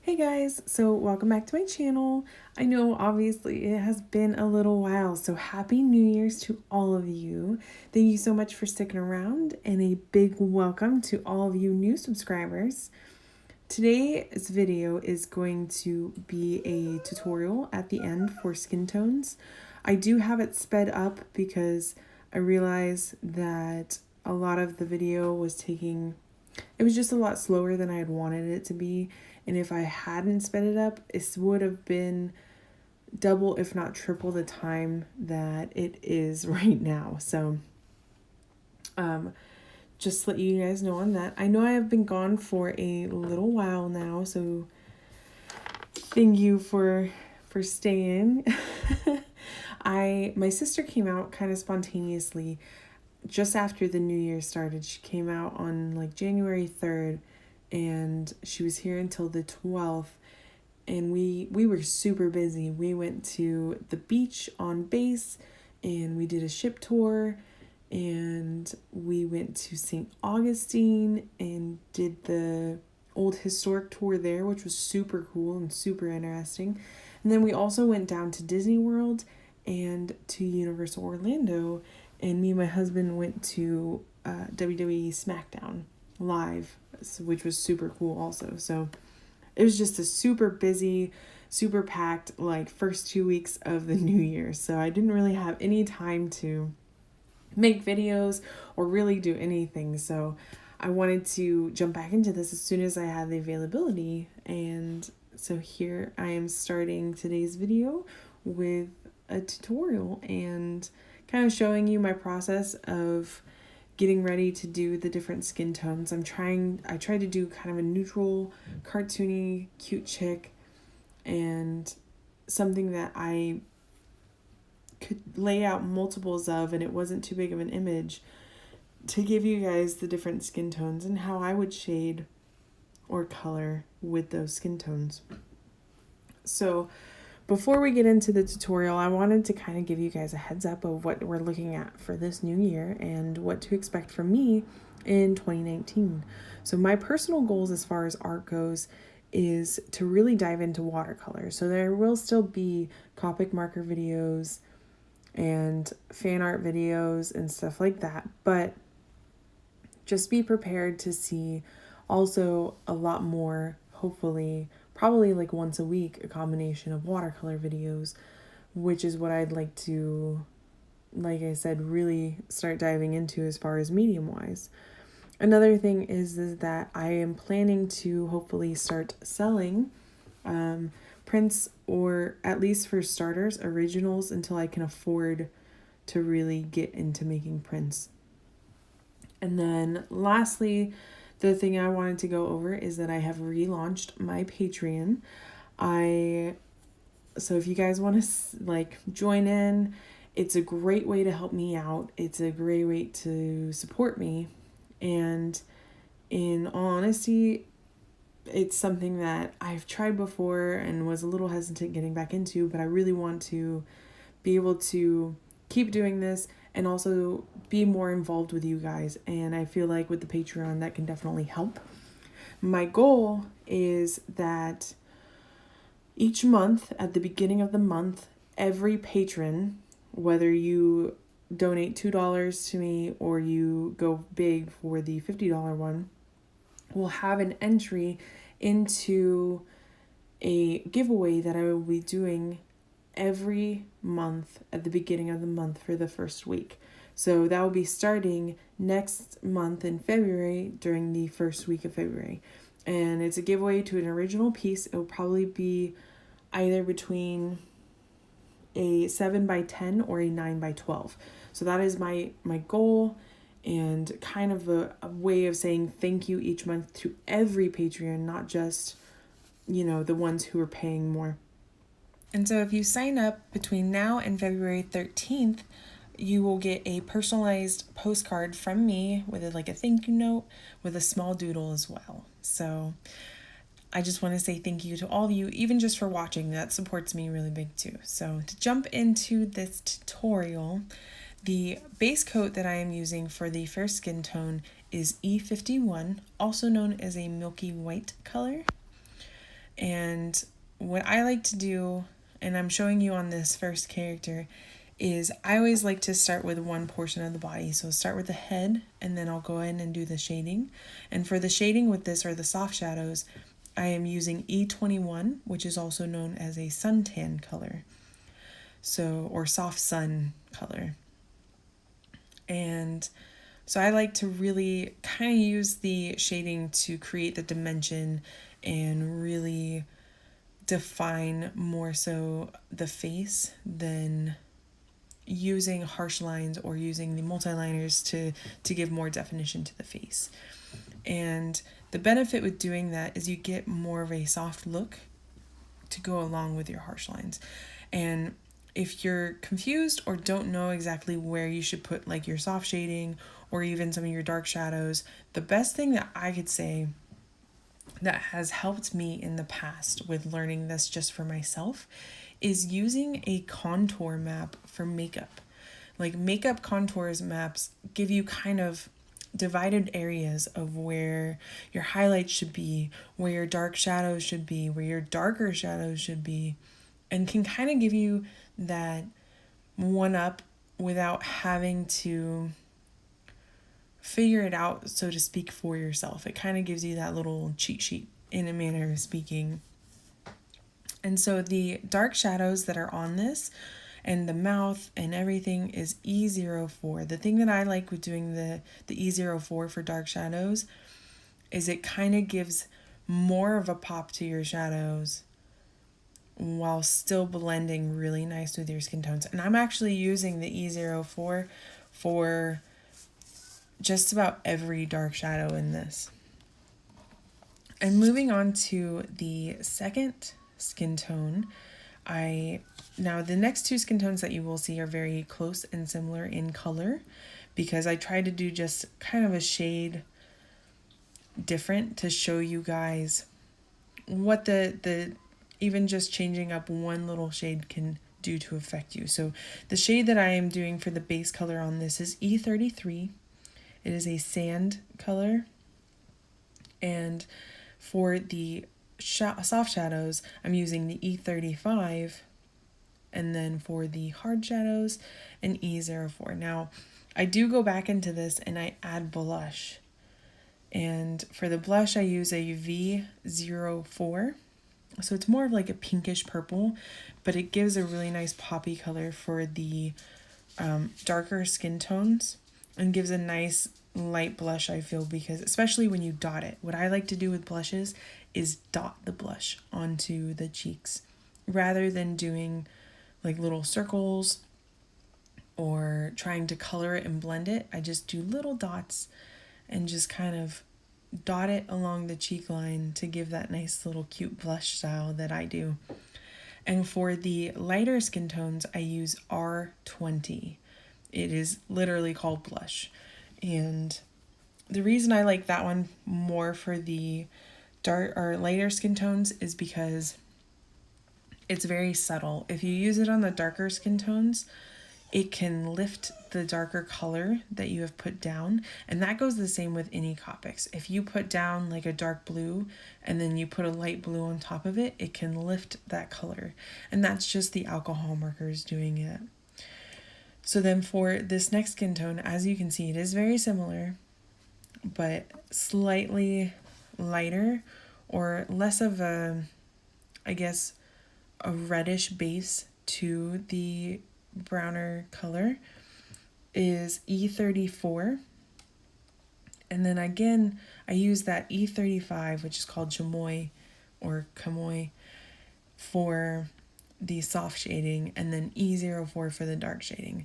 Hey guys, so welcome back to my channel. I know obviously it has been a little while, so happy New Year's to all of you. Thank you so much for sticking around and a big welcome to all of you new subscribers. Today's video is going to be a tutorial at the end for skin tones. I do have it sped up because I realized that a lot of the video was it was just a lot slower than I had wanted it to be. And if I hadn't sped it up, it would have been double, if not triple, the time that it is right now. So, just to let you guys know on that. I know I have been gone for a little while now, so thank you for staying. My sister came out kind of spontaneously just after the new year started. She came out on like January 3rd and she was here until the 12th, and we were super busy. We went to the beach on base and we did a ship tour, and we went to St. Augustine and did the old historic tour there, which was super cool and super interesting. And then we also went down to Disney World and to Universal Orlando, and me and my husband went to WWE SmackDown live, which was super cool also. So it was just a super busy, super packed like first 2 weeks of the new year. So I didn't really have any time to make videos or really do anything. So I wanted to jump back into this as soon as I had the availability. And so here I am starting today's video with a tutorial and kind of showing you my process of getting ready to do the different skin tones. I tried to do kind of a neutral, cartoony, cute chick, and something that I could lay out multiples of and it wasn't too big of an image, to give you guys the different skin tones and how I would shade or color with those skin tones. So before we get into the tutorial, I wanted to kind of give you guys a heads up of what we're looking at for this new year and what to expect from me in 2019. So my personal goals as far as art goes is to really dive into watercolor. So there will still be copic marker videos and fan art videos and stuff like that, but just be prepared to see also a lot more, hopefully probably like once a week, a combination of watercolor videos, which is what I'd like to, like I said, really start diving into as far as medium wise. Another thing is that I am planning to hopefully start selling prints, or at least for starters, originals, until I can afford to really get into making prints. And then lastly, the thing I wanted to go over is that I have relaunched my Patreon. So if you guys want to like join in, it's a great way to help me out. It's a great way to support me. And in all honesty, it's something that I've tried before and was a little hesitant getting back into, but I really want to be able to keep doing this and also be more involved with you guys. And I feel like with the Patreon, that can definitely help. My goal is that each month, at the beginning of the month, every patron, whether you donate $2 to me or you go big for the $50 one, will have an entry into a giveaway that I will be doing every month at the beginning of the month for the first week. So that will be starting next month in February, during the first week of February. And it's a giveaway to an original piece. It will probably be either between a 7x10 or a 9x12. So that is my goal, and kind of a way of saying thank you each month to every Patreon, not just, the ones who are paying more. And so if you sign up between now and February 13th, you will get a personalized postcard from me with a thank you note with a small doodle as well. So I just want to say thank you to all of you, even just for watching. That supports me really big too. So to jump into this tutorial, the base coat that I am using for the first skin tone is E51, also known as a milky white color. And what I like to do, and I'm showing you on this first character, is I always like to start with one portion of the body. So start with the head, and then I'll go in and do the shading. And for the shading with this, or the soft shadows, I am using E21, which is also known as a suntan color. So, or soft sun color. And so I like to really kind of use the shading to create the dimension and really define more so the face than using harsh lines or using the multi-liners to give more definition to the face. And the benefit with doing that is you get more of a soft look to go along with your harsh lines. And if you're confused or don't know exactly where you should put like your soft shading or even some of your dark shadows, the best thing that I could say that has helped me in the past with learning this just for myself is using a contour map for makeup. Like makeup contours maps give you kind of divided areas of where your highlights should be, where your dark shadows should be, where your darker shadows should be, and can kind of give you that one up without having to figure it out, so to speak, for yourself. It kind of gives you that little cheat sheet in a manner of speaking. And so the dark shadows that are on this and the mouth and everything is E04. The thing that I like with doing the E04 for dark shadows is it kind of gives more of a pop to your shadows while still blending really nice with your skin tones. And I'm actually using the E04 for just about every dark shadow in this. And moving on to the second skin tone, now the next two skin tones that you will see are very close and similar in color because I tried to do just kind of a shade different to show you guys what the even just changing up one little shade can do to affect you. So the shade that I am doing for the base color on this is E33. It is a sand color. And for the soft shadows, I'm using the E35. And then for the hard shadows, an E04. Now, I do go back into this and I add blush. And for the blush, I use a V04. So it's more of like a pinkish purple, but it gives a really nice poppy color for the darker skin tones and gives a nice light blush, I feel, because especially when you dot it. What I like to do with blushes is dot the blush onto the cheeks rather than doing like little circles or trying to color it and blend it. I just do little dots and just kind of dot it along the cheek line to give that nice little cute blush style that I do. And for the lighter skin tones, I use R20. It is literally called blush. And the reason I like that one more for the dark or lighter skin tones is because it's very subtle. If you use it on the darker skin tones, it can lift the darker color that you have put down. And that goes the same with any copics. If you put down like a dark blue and then you put a light blue on top of it, it can lift that color. And that's just the alcohol markers doing it. So then for this next skin tone, as you can see, it is very similar, but slightly lighter or less of a, I guess, a reddish base to the browner color is E34. And then again, I use that E35, which is called chamoy or camoy, for the soft shading, and then E04 for the dark shading.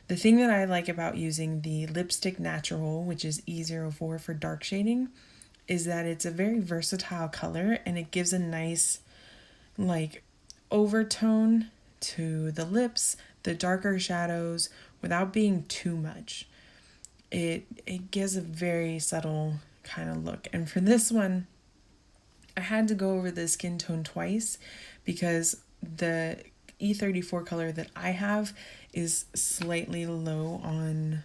The thing that I like about using the Lipstick Natural, which is E04 for dark shading, is that it's a very versatile color and it gives a nice like overtone to the lips, the darker shadows, without being too much. It gives a very subtle kind of look. And for this one, I had to go over the skin tone twice because the E34 color that I have is slightly low on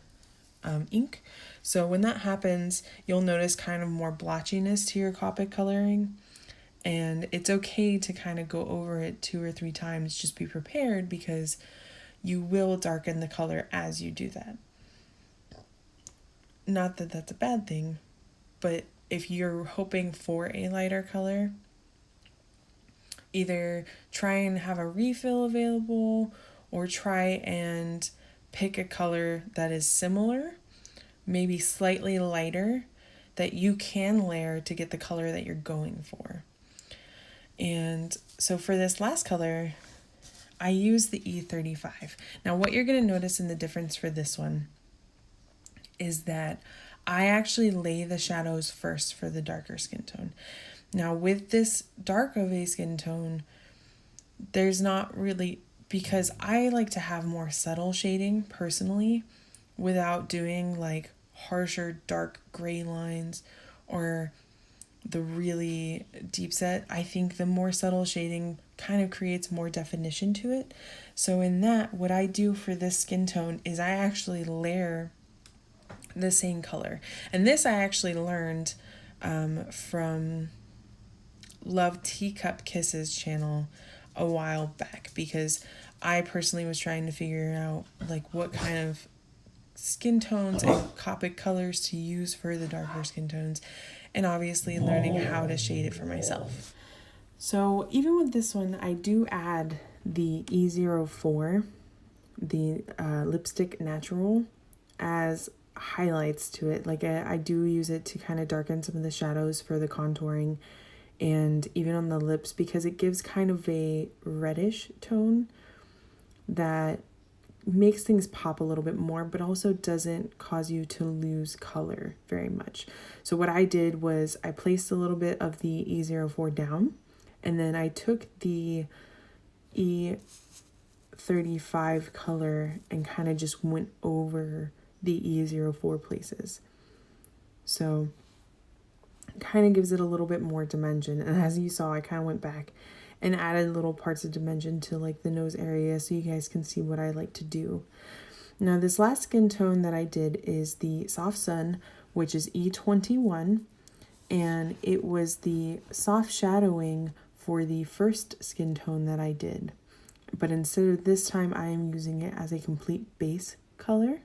ink. So when that happens, you'll notice kind of more blotchiness to your Copic coloring. And it's okay to kind of go over it 2 or 3 times. Just be prepared, because you will darken the color as you do that. Not that that's a bad thing, but if you're hoping for a lighter color, either try and have a refill available, or try and pick a color that is similar, maybe slightly lighter, that you can layer to get the color that you're going for. And so for this last color, I use the E35. Now what you're going to notice in the difference for this one is that I actually lay the shadows first for the darker skin tone. Now with this dark of a skin tone, there's not really, because I like to have more subtle shading personally without doing like harsher dark gray lines or the really deep set. I think the more subtle shading kind of creates more definition to it. So in that, what I do for this skin tone is I actually layer the same color. And this I actually learned from Love Teacup Kisses channel a while back, because I personally was trying to figure out like what kind of skin tones and copic colors to use for the darker skin tones, and obviously learning how to shade it for myself. So even with this one, I do add the E04, the Lipstick Natural, as highlights to it. Like I do use it to kind of darken some of the shadows for the contouring and even on the lips, because it gives kind of a reddish tone that makes things pop a little bit more, but also doesn't cause you to lose color very much. So what I did was I placed a little bit of the E04 down, and then I took the E35 color and kind of just went over the E04 places. So kind of gives it a little bit more dimension. And as you saw, I kind of went back and added little parts of dimension to like the nose area so you guys can see what I like to do. Now this last skin tone that I did is the Soft Sun, which is E21, and it was the soft shadowing for the first skin tone that I did. But instead of this time, I am using it as a complete base color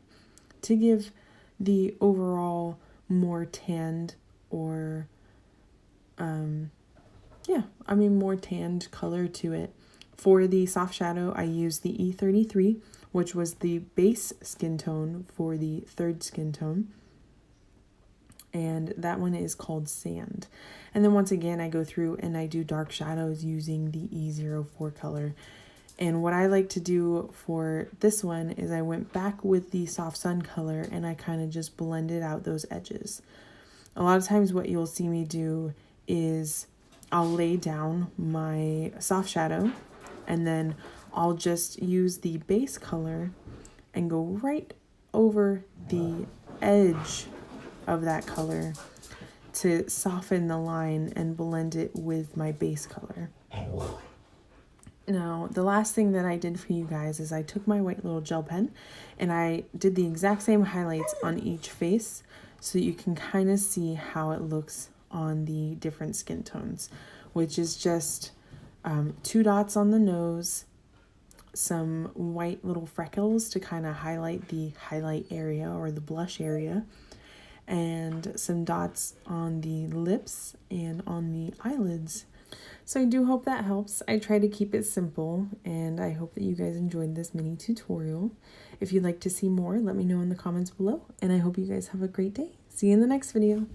to give the overall more tanned or more tanned color to it. For the soft shadow, I used the E33, which was the base skin tone for the third skin tone. And that one is called Sand. And then once again, I go through and I do dark shadows using the E04 color. And what I like to do for this one is I went back with the Soft Sun color and I kind of just blended out those edges. A lot of times what you'll see me do is I'll lay down my soft shadow and then I'll just use the base color and go right over the edge of that color to soften the line and blend it with my base color. Now, the last thing that I did for you guys is I took my white little gel pen and I did the exact same highlights on each face so you can kind of see how it looks on the different skin tones, which is just 2 dots on the nose, some white little freckles to kind of highlight the highlight area or the blush area, and some dots on the lips and on the eyelids. So I do hope that helps. I try to keep it simple, and I hope that you guys enjoyed this mini tutorial. If you'd like to see more, let me know in the comments below, and I hope you guys have a great day. See you in the next video.